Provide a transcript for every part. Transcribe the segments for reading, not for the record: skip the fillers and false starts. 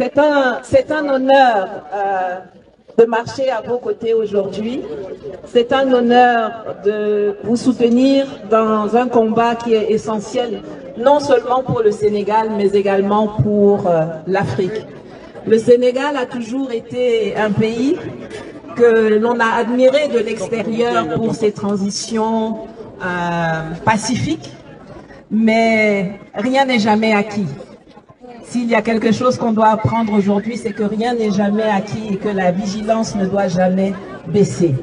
C'est un honneur de marcher à vos côtés aujourd'hui. C'est un honneur de vous soutenir dans un combat qui est essentiel, non seulement pour le Sénégal, mais également pour l'Afrique. Le Sénégal a toujours été un pays que l'on a admiré de l'extérieur pour ses transitions pacifiques, mais rien n'est jamais acquis. S'il y a quelque chose qu'on doit apprendre aujourd'hui, c'est que rien n'est jamais acquis et que la vigilance ne doit jamais baisser.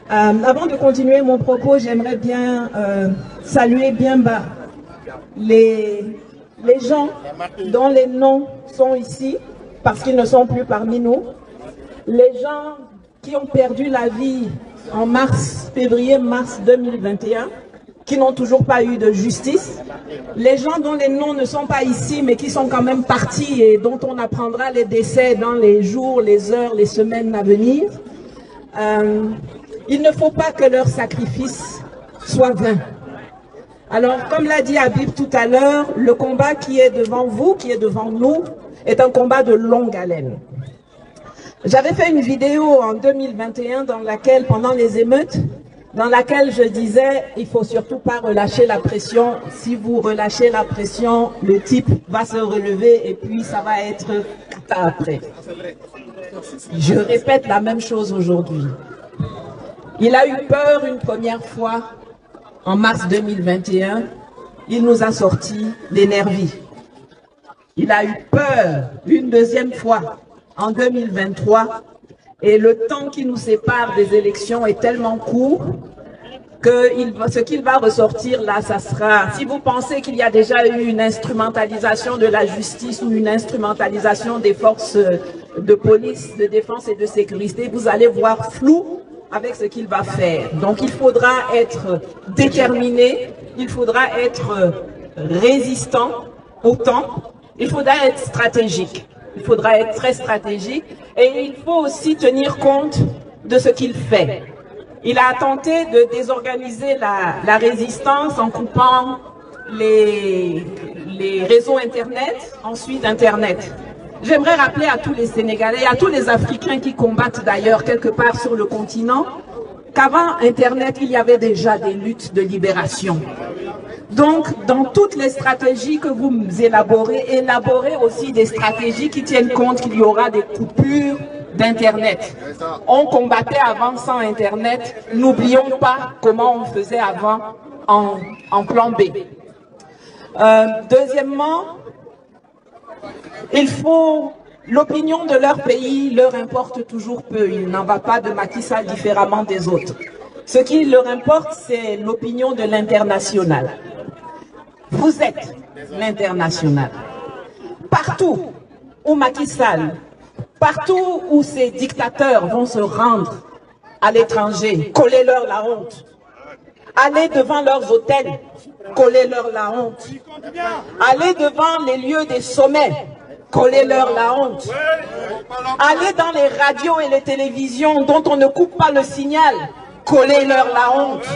Avant de continuer mon propos, j'aimerais bien saluer bien bas les gens dont les noms sont ici, parce qu'ils ne sont plus parmi nous. Les gens qui ont perdu la vie en février-mars 2021, qui n'ont toujours pas eu de justice, les gens dont les noms ne sont pas ici, mais qui sont quand même partis et dont on apprendra les décès dans les jours, les heures, les semaines à venir. Il ne faut pas que leur sacrifice soit vain. Alors, comme l'a dit Habib tout à l'heure, le combat qui est devant vous, qui est devant nous, est un combat de longue haleine. J'avais fait une vidéo en 2021 dans laquelle, pendant les émeutes, dans laquelle je disais, il faut surtout pas relâcher la pression. Si vous relâchez la pression, le type va se relever et puis ça va être cata après. Je répète la même chose aujourd'hui. Il a eu peur une première fois en mars 2021. Il nous a sorti les nervis. Il a eu peur une deuxième fois en 2023. Et le temps qui nous sépare des élections est tellement court que ce qu'il va ressortir là, ça sera... Si vous pensez qu'il y a déjà eu une instrumentalisation de la justice ou une instrumentalisation des forces de police, de défense et de sécurité, vous allez voir flou avec ce qu'il va faire. Donc il faudra être déterminé, il faudra être résistant au temps, il faudra être stratégique. Il faudra être très stratégique et il faut aussi tenir compte de ce qu'il fait. Il a tenté de désorganiser la résistance en coupant les réseaux Internet, ensuite Internet. J'aimerais rappeler à tous les Sénégalais et à tous les Africains qui combattent d'ailleurs quelque part sur le continent qu'avant Internet, il y avait déjà des luttes de libération. Donc, dans toutes les stratégies que vous élaborez aussi des stratégies qui tiennent compte qu'il y aura des coupures d'Internet. On combattait avant sans Internet, n'oublions pas comment on faisait avant en plan B. Deuxièmement, l'opinion de leur pays leur importe toujours peu. Il n'en va pas de Macky Sall différemment des autres. Ce qui leur importe, c'est l'opinion de l'international. Vous êtes l'international. Partout où Macky Sall, partout où ces dictateurs vont se rendre à l'étranger, collez-leur la honte. Allez devant leurs hôtels, collez-leur la honte. Allez devant les lieux des sommets, collez-leur la honte. Allez dans les radios et les télévisions dont on ne coupe pas le signal, collez-leur la honte.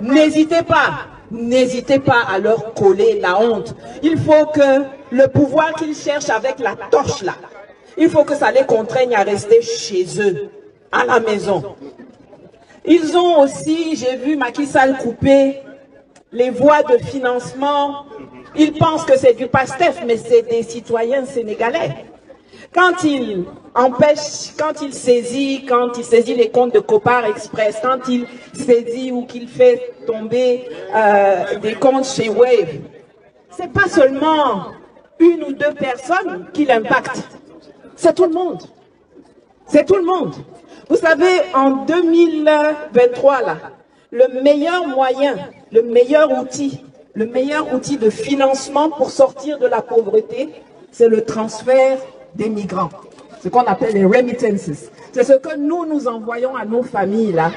N'hésitez pas à leur coller la honte. Il faut que le pouvoir qu'ils cherchent avec la torche là, il faut que ça les contraigne à rester chez eux, à la maison. Ils ont aussi, j'ai vu Macky Sall couper les voies de financement. Ils pensent que c'est du PASTEF, mais c'est des citoyens sénégalais. Quand il saisit les comptes de Copar Express, quand il saisit ou qu'il fait tomber des comptes chez Wave, c'est pas seulement une ou deux personnes qui l'impactent, c'est tout le monde. C'est tout le monde. Vous savez, en 2023, là, le meilleur moyen, le meilleur outil de financement pour sortir de la pauvreté, c'est le transfert des migrants, ce qu'on appelle les remittances. C'est ce que nous envoyons à nos familles là,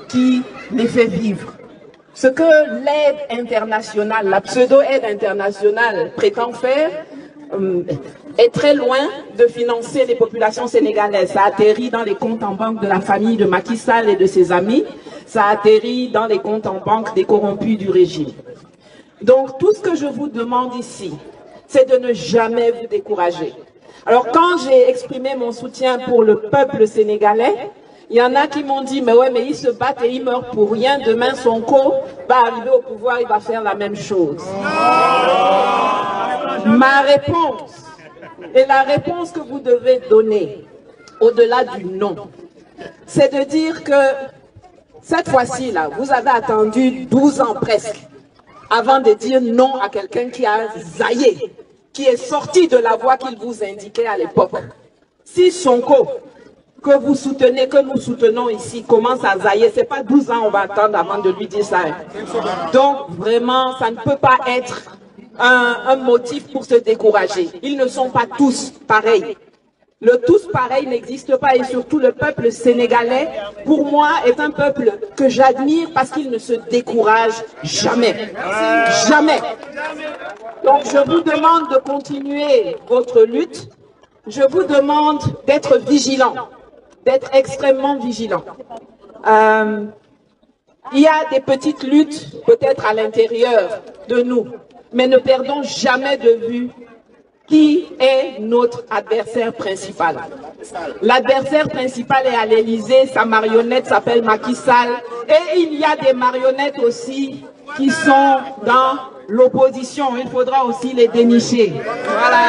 qui les fait vivre. Ce que l'aide internationale, la pseudo-aide internationale prétend faire, est très loin de financer les populations sénégalaises. Ça atterrit dans les comptes en banque de la famille de Macky Sall et de ses amis. Ça atterrit dans les comptes en banque des corrompus du régime. Donc tout ce que je vous demande ici, c'est de ne jamais vous décourager. Alors quand j'ai exprimé mon soutien pour le peuple sénégalais, il y en a qui m'ont dit, mais ouais, mais ils se battent et ils meurent pour rien. Demain, Sonko va arriver au pouvoir, il va faire la même chose. Ma réponse, et la réponse que vous devez donner, au-delà du non, c'est de dire que cette fois-ci, là, vous avez attendu 12 ans presque avant de dire non à quelqu'un qui a zaillé, qui est sorti de la voie qu'il vous indiquait à l'époque. Si Sonko, que vous soutenez, que nous soutenons ici, commence à zailler, c'est pas 12 ans on va attendre avant de lui dire ça. Donc vraiment, ça ne peut pas être un motif pour se décourager. Ils ne sont pas tous pareils. Le tous pareil n'existe pas, et surtout le peuple sénégalais, pour moi, est un peuple que j'admire parce qu'il ne se décourage jamais. Jamais. Donc je vous demande de continuer votre lutte. Je vous demande d'être vigilant, d'être extrêmement vigilant. Il y a des petites luttes peut-être à l'intérieur de nous, mais ne perdons jamais de vue qui est notre adversaire principal. L'adversaire principal est à l'Élysée, sa marionnette s'appelle Macky Sall, et il y a des marionnettes aussi qui sont dans l'opposition. Il faudra aussi les dénicher. Voilà,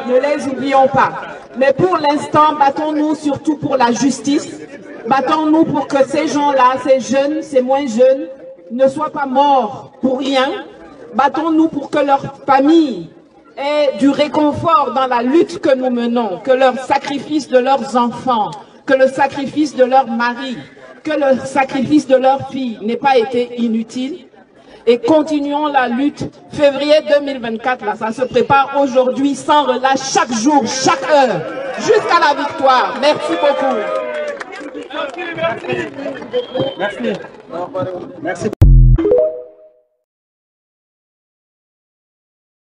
ne les oublions pas. Mais pour l'instant, battons-nous surtout pour la justice. Battons-nous pour que ces gens-là, ces jeunes, ces moins jeunes, ne soient pas morts pour rien. Battons-nous pour que leurs familles aient du réconfort dans la lutte que nous menons, que le sacrifice de leurs enfants, que le sacrifice de leurs maris, que le sacrifice de leurs filles n'ait pas été inutile. Et continuons la lutte. Février 2024, là, ça se prépare aujourd'hui, sans relâche, chaque jour, chaque heure, jusqu'à la victoire. Merci beaucoup. Merci. Merci.